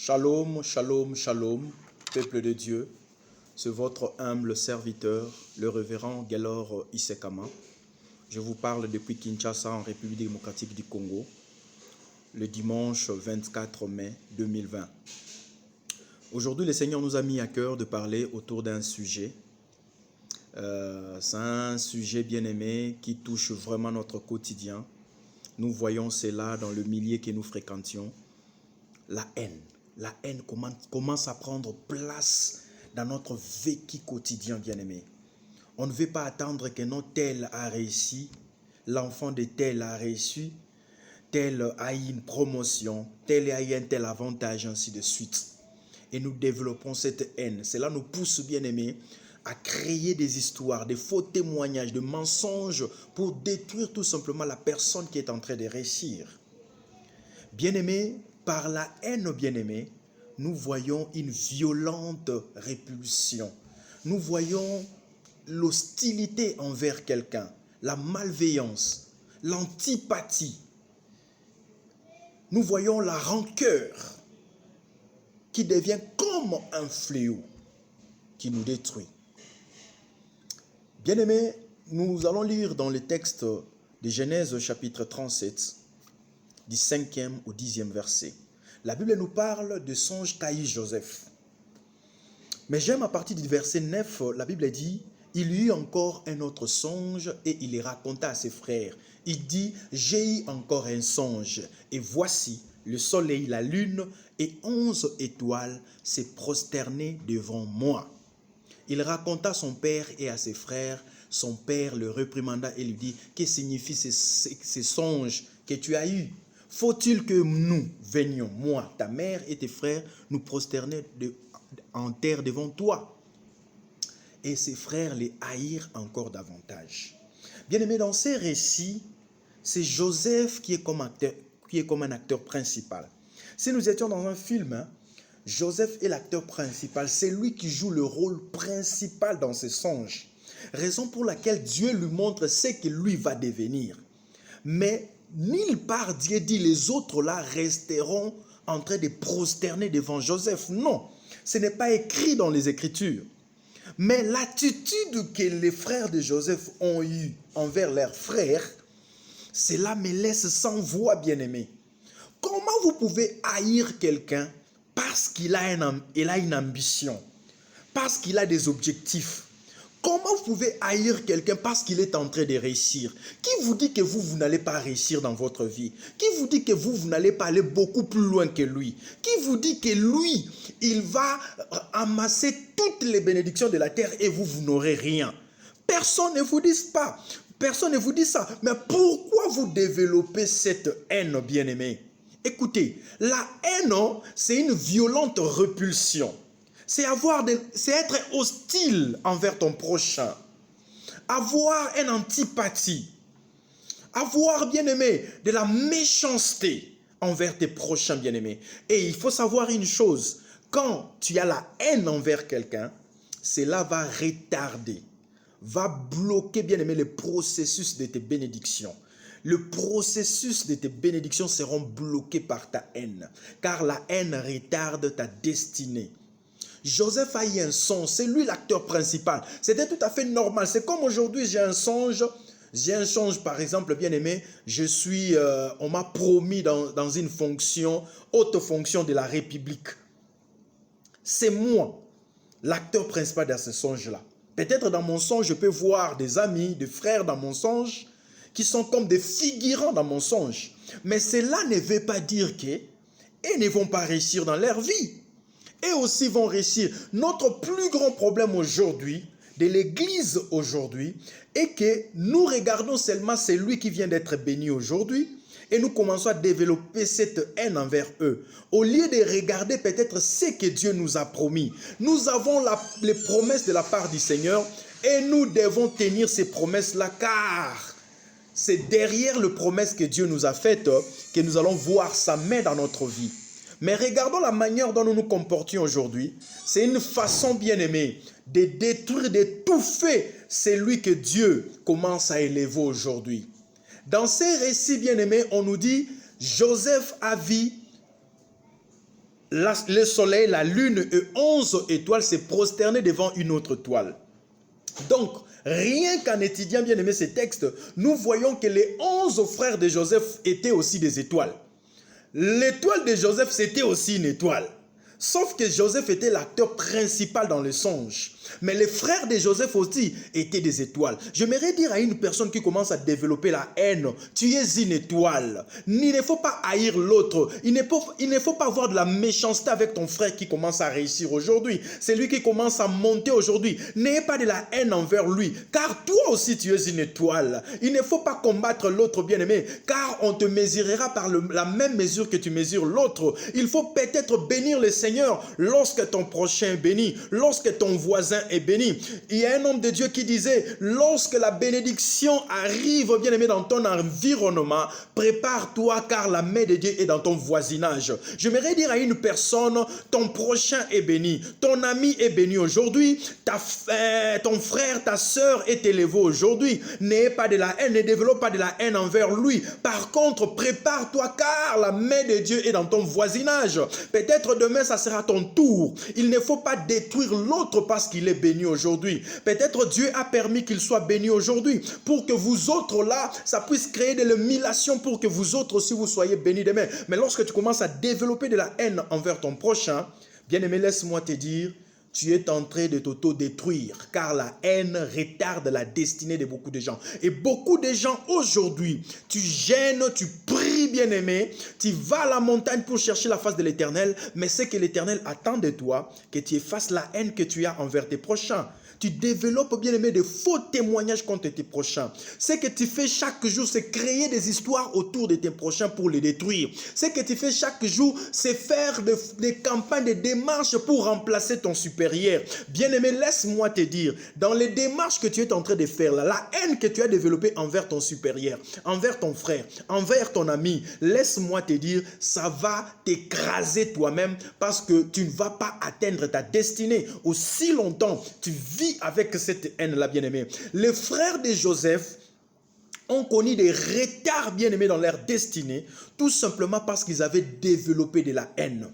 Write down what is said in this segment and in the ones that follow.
Shalom, shalom, shalom, peuple de Dieu. C'est votre humble serviteur, le révérend Gaylor Isekama. Je vous parle depuis Kinshasa, en République démocratique du Congo, le dimanche 24 mai 2020. Aujourd'hui, le Seigneur nous a mis à cœur de parler autour d'un sujet. C'est un sujet bien-aimé qui touche vraiment notre quotidien. Nous voyons cela dans le milieu que nous fréquentions. La haine. La haine commence à prendre place dans notre vécu quotidien, bien-aimé. On ne veut pas attendre que notre tel a réussi, l'enfant de tel a réussi, tel a eu une promotion, tel a eu un tel avantage, ainsi de suite. Et nous développons cette haine. Cela nous pousse, bien-aimé, à créer des histoires, des faux témoignages, des mensonges pour détruire tout simplement la personne qui est en train de réussir. Bien-aimé, par la haine, bien-aimé, nous voyons une violente répulsion. Nous voyons l'hostilité envers quelqu'un, la malveillance, l'antipathie. Nous voyons la rancœur qui devient comme un fléau qui nous détruit. Bien-aimés, nous allons lire dans le texte de Genèse chapitre 37, du 5e au 10e verset. La Bible nous parle de songe qu'a eu Joseph. Mais j'aime à partir du verset 9, la Bible dit, il y eut encore un autre songe et il les raconta à ses frères. Il dit, j'ai eu encore un songe et voici le soleil, la lune et 11 étoiles se prosternaient devant moi. Il raconta à son père et à ses frères. Son père le réprimanda et lui dit, que signifient ces songes que tu as eus? Faut-il que nous venions, moi, ta mère et tes frères, nous prosterner en terre devant toi? Et ses frères les haïrent encore davantage. Bien-aimé, dans ces récits, c'est Joseph qui est comme un acteur principal. Si nous étions dans un film, Joseph est l'acteur principal. C'est lui qui joue le rôle principal dans ces songes. Raison pour laquelle Dieu lui montre ce que lui va devenir. Mais nulle part Dieu dit les autres là resteront en train de prosterner devant Joseph. Non, ce n'est pas écrit dans les Écritures. Mais l'attitude que les frères de Joseph ont eue envers leurs frères, cela me laisse sans voix, bien-aimé. Comment vous pouvez haïr quelqu'un parce qu'il a une ambition, parce qu'il a des objectifs? Comment vous pouvez haïr quelqu'un parce qu'il est en train de réussir? Qui vous dit que vous n'allez pas réussir dans votre vie? Qui vous dit que vous n'allez pas aller beaucoup plus loin que lui? Qui vous dit que lui, il va amasser toutes les bénédictions de la terre et vous n'aurez rien? Personne ne vous dit pas. Personne ne vous dit ça. Mais pourquoi vous développez cette haine, bien-aimé? Écoutez, la haine, c'est une violente répulsion. C'est être hostile envers ton prochain. Avoir une antipathie. Avoir, bien-aimé, de la méchanceté envers tes prochains, bien-aimés. Et il faut savoir une chose. Quand tu as la haine envers quelqu'un, cela va retarder, va bloquer, bien-aimé, le processus de tes bénédictions. Le processus de tes bénédictions seront bloqués par ta haine. Car la haine retarde ta destinée. Joseph a eu un songe, c'est lui l'acteur principal. C'était tout à fait normal. C'est comme aujourd'hui, j'ai un songe, par exemple, bien-aimé, on m'a promis dans une fonction, haute fonction de la République. C'est moi, l'acteur principal de ce songe-là. Peut-être dans mon songe, je peux voir des amis, des frères dans mon songe, qui sont comme des figurants dans mon songe. Mais cela ne veut pas dire qu'ils ne vont pas réussir dans leur vie. Et aussi vont réussir. Notre plus grand problème aujourd'hui, de l'Église aujourd'hui, est que nous regardons seulement celui qui vient d'être béni aujourd'hui et nous commençons à développer cette haine envers eux. Au lieu de regarder peut-être ce que Dieu nous a promis. Nous avons les promesses de la part du Seigneur et nous devons tenir ces promesses-là car c'est derrière les promesses que Dieu nous a faites que nous allons voir sa main dans notre vie. Mais regardons la manière dont nous nous comportons aujourd'hui. C'est une façon, bien-aimée, de détruire, d'étouffer celui que Dieu commence à élever aujourd'hui. Dans ces récits, bien-aimés, on nous dit, Joseph a vu le soleil, la lune et 11 étoiles s'est prosterné devant une autre toile. Donc, rien qu'en étudiant bien aimé ces textes, nous voyons que les 11 frères de Joseph étaient aussi des étoiles. L'étoile de Joseph, c'était aussi une étoile. Sauf que Joseph était l'acteur principal dans le songe. Mais les frères de Joseph aussi étaient des étoiles. J'aimerais dire à une personne qui commence à développer la haine, tu es une étoile. Il ne faut pas haïr l'autre. Il ne faut pas avoir de la méchanceté avec ton frère qui commence à réussir aujourd'hui. C'est lui qui commence à monter aujourd'hui. N'ayez pas de la haine envers lui, car toi aussi tu es une étoile. Il ne faut pas combattre l'autre bien-aimé, car on te mesurera par la même mesure que tu mesures l'autre. Il faut peut-être bénir le Seigneur lorsque ton prochain est béni, lorsque ton voisin est béni. Il y a un homme de Dieu qui disait, lorsque la bénédiction arrive, bien-aimé, dans ton environnement, prépare-toi car la main de Dieu est dans ton voisinage. J'aimerais dire à une personne, ton prochain est béni, ton ami est béni aujourd'hui, ton frère, ta soeur est élevé aujourd'hui. N'ayez pas de la haine, ne développe pas de la haine envers lui. Par contre, prépare-toi car la main de Dieu est dans ton voisinage. Peut-être demain, ça sera ton tour. Il ne faut pas détruire l'autre parce qu'il est béni aujourd'hui. Peut-être Dieu a permis qu'il soit béni aujourd'hui pour que vous autres là, ça puisse créer de l'émulation pour que vous autres aussi vous soyez bénis demain. Mais lorsque tu commences à développer de la haine envers ton prochain, bien-aimé, laisse-moi te dire, tu es en train de t'auto-détruire car la haine retarde la destinée de beaucoup de gens. Et beaucoup de gens aujourd'hui, tu gênes, tu pries bien-aimé, tu vas à la montagne pour chercher la face de l'Éternel, mais c'est que l'Éternel attend de toi que tu effaces la haine que tu as envers tes prochains. Tu développes, bien-aimé, de faux témoignages contre tes prochains. Ce que tu fais chaque jour, c'est créer des histoires autour de tes prochains pour les détruire. Ce que tu fais chaque jour, c'est faire des campagnes, des démarches pour remplacer ton supérieur. Bien-aimé, laisse-moi te dire, dans les démarches que tu es en train de faire, là, la haine que tu as développée envers ton supérieur, envers ton frère, envers ton ami, laisse-moi te dire, ça va t'écraser toi-même parce que tu ne vas pas atteindre ta destinée. Aussi longtemps, tu vis avec cette haine-là, bien-aimé. Les frères de Joseph ont connu des retards, bien-aimés, dans leur destinée, tout simplement parce qu'ils avaient développé de la haine.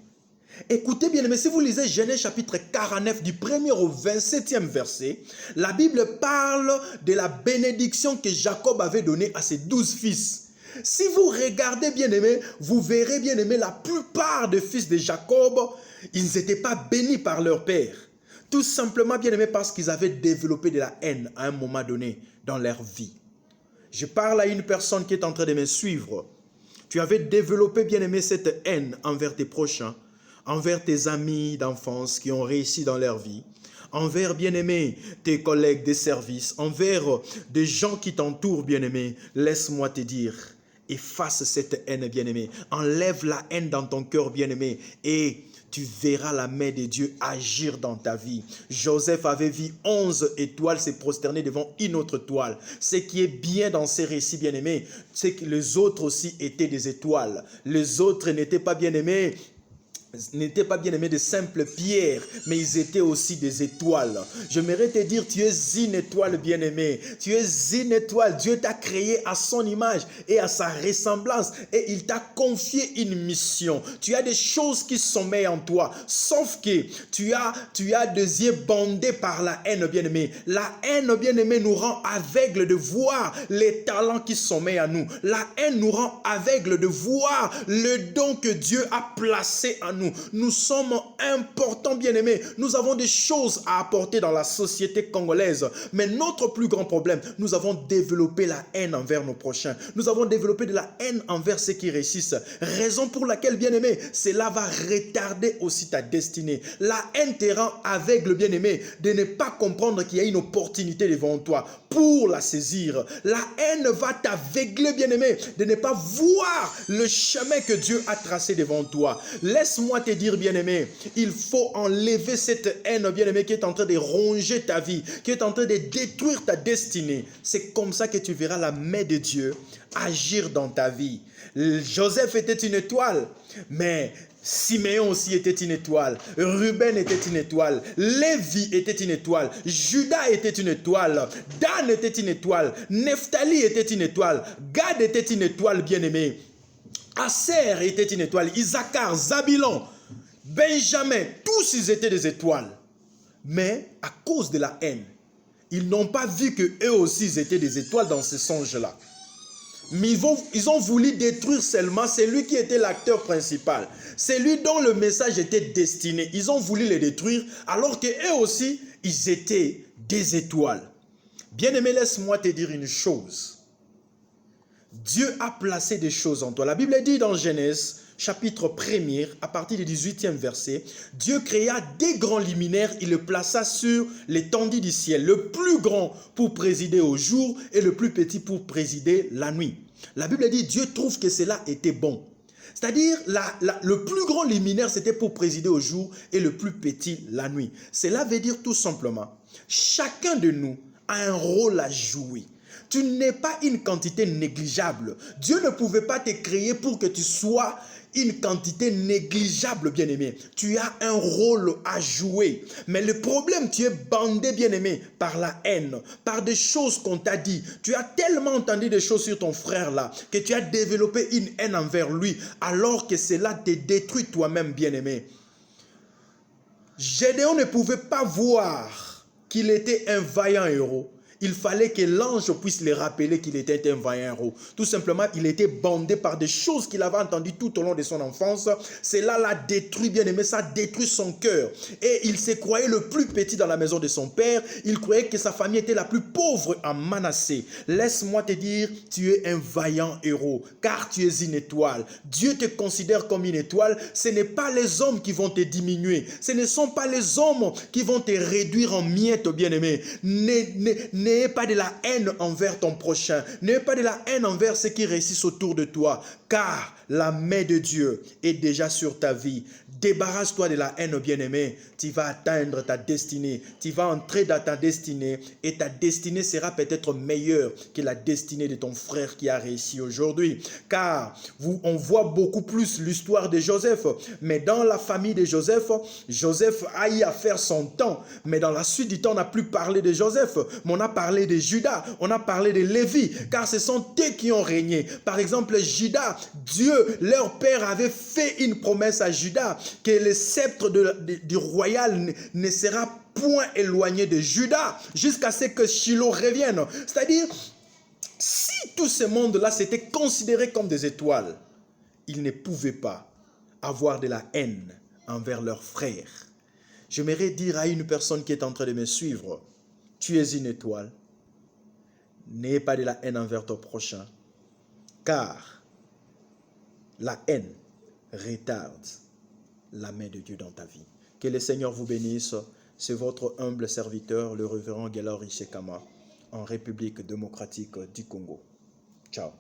Écoutez, bien-aimés, si vous lisez Genèse chapitre 49, du 1er au 27e verset, la Bible parle de la bénédiction que Jacob avait donnée à ses 12 fils. Si vous regardez, bien-aimés, vous verrez, bien-aimés, la plupart des fils de Jacob, ils n'étaient pas bénis par leur père. Tout simplement, bien aimé, parce qu'ils avaient développé de la haine à un moment donné dans leur vie. Je parle à une personne qui est en train de me suivre. Tu avais développé, bien aimé, cette haine envers tes prochains, envers tes amis d'enfance qui ont réussi dans leur vie, envers, bien aimé, tes collègues des services, envers des gens qui t'entourent, bien aimé. Laisse-moi te dire, efface cette haine, bien aimé. Enlève la haine dans ton cœur, bien aimé, et tu verras la main de Dieu agir dans ta vie. Joseph avait vu 11 étoiles se prosterner devant une autre toile. Ce qui est bien dans ces récits bien-aimés, c'est que les autres aussi étaient des étoiles. Les autres n'étaient pas bien-aimés de simples pierres, mais ils étaient aussi des étoiles. J'aimerais te dire, tu es une étoile bien-aimée. Tu es une étoile. Dieu t'a créé à son image et à sa ressemblance et il t'a confié une mission. Tu as des choses qui sommeillent en toi, sauf que tu as des yeux bandés par la haine, bien-aimée. La haine, bien-aimée, nous rend aveugles de voir les talents qui sommeillent à nous. La haine nous rend aveugles de voir le don que Dieu a placé en nous. Nous sommes importants, bien-aimés. Nous avons des choses à apporter dans la société congolaise. Mais notre plus grand problème, nous avons développé la haine envers nos prochains. Nous avons développé de la haine envers ceux qui réussissent. Raison pour laquelle, bien-aimé, cela va retarder aussi ta destinée. La haine te rend aveugle, bien-aimé, de ne pas comprendre qu'il y a une opportunité devant toi pour la saisir. La haine va t'aveugler, bien-aimé, de ne pas voir le chemin que Dieu a tracé devant toi. Laisse-moi te dire, bien-aimé, il faut enlever cette haine, bien-aimé, qui est en train de ronger ta vie, qui est en train de détruire ta destinée. C'est comme ça que tu verras la main de Dieu agir dans ta vie. Joseph était une étoile, mais Siméon aussi était une étoile, Ruben était une étoile, Lévi était une étoile, Judas était une étoile, Dan était une étoile, Nephtali était une étoile, Gad était une étoile, bien-aimé, Aser était une étoile, Issachar, Zabilon, Benjamin, tous ils étaient des étoiles. Mais à cause de la haine, ils n'ont pas vu qu'eux aussi ils étaient des étoiles dans ce songe-là. Mais ils ont voulu détruire seulement celui qui était l'acteur principal. Celui dont le message était destiné. Ils ont voulu le détruire alors qu'eux aussi, ils étaient des étoiles. Bien-aimé, laisse-moi te dire une chose. Dieu a placé des choses en toi. La Bible dit dans Genèse, chapitre 1er, à partir du 18e verset, Dieu créa des grands luminaires, il le plaça sur l'étendue du ciel, le plus grand pour présider au jour et le plus petit pour présider la nuit. La Bible dit, Dieu trouve que cela était bon. C'est-à-dire, le plus grand luminaire, c'était pour présider au jour et le plus petit la nuit. Cela veut dire tout simplement, chacun de nous a un rôle à jouer. Tu n'es pas une quantité négligeable. Dieu ne pouvait pas te créer pour que tu sois une quantité négligeable, bien-aimé. Tu as un rôle à jouer. Mais le problème, tu es bandé, bien-aimé, par la haine, par des choses qu'on t'a dit. Tu as tellement entendu des choses sur ton frère là, que tu as développé une haine envers lui, alors que cela te détruit toi-même, bien-aimé. Gédéon ne pouvait pas voir qu'il était un vaillant héros. Il fallait que l'ange puisse le rappeler qu'il était un vaillant héros. Tout simplement, il était bandé par des choses qu'il avait entendues tout au long de son enfance. Cela l'a détruit, bien aimé, ça détruit son cœur. Et il se croyait le plus petit dans la maison de son père. Il croyait que sa famille était la plus pauvre en Manassé. Laisse-moi te dire, tu es un vaillant héros, car tu es une étoile. Dieu te considère comme une étoile. Ce n'est pas les hommes qui vont te diminuer. Ce ne sont pas les hommes qui vont te réduire en miettes, bien aimé. N'ayez pas de la haine envers ton prochain. N'ayez pas de la haine envers ceux qui réussissent autour de toi. Car la main de Dieu est déjà sur ta vie. Débarrasse-toi de la haine, bien-aimé. Tu vas atteindre ta destinée. Tu vas entrer dans ta destinée. Et ta destinée sera peut-être meilleure que la destinée de ton frère qui a réussi aujourd'hui. Car on voit beaucoup plus l'histoire de Joseph. Mais dans la famille de Joseph, Joseph a eu à faire son temps. Mais dans la suite du temps, on n'a plus parlé de Joseph. Mais on a parlé de Judas. On a parlé de Lévi. Car ce sont eux qui ont régné. Par exemple, Judas, Dieu, leur père, avait fait une promesse à Judas que le sceptre du royal ne sera point éloigné de Judas jusqu'à ce que Shiloh revienne. C'est-à-dire, si tout ce monde-là s'était considéré comme des étoiles, ils ne pouvaient pas avoir de la haine envers leurs frères. J'aimerais dire à une personne qui est en train de me suivre, tu es une étoile, n'aie pas de la haine envers ton prochain, car la haine retarde la main de Dieu dans ta vie. Que le Seigneur vous bénisse. C'est votre humble serviteur, le révérend Gelor Ishekama, en République démocratique du Congo. Ciao.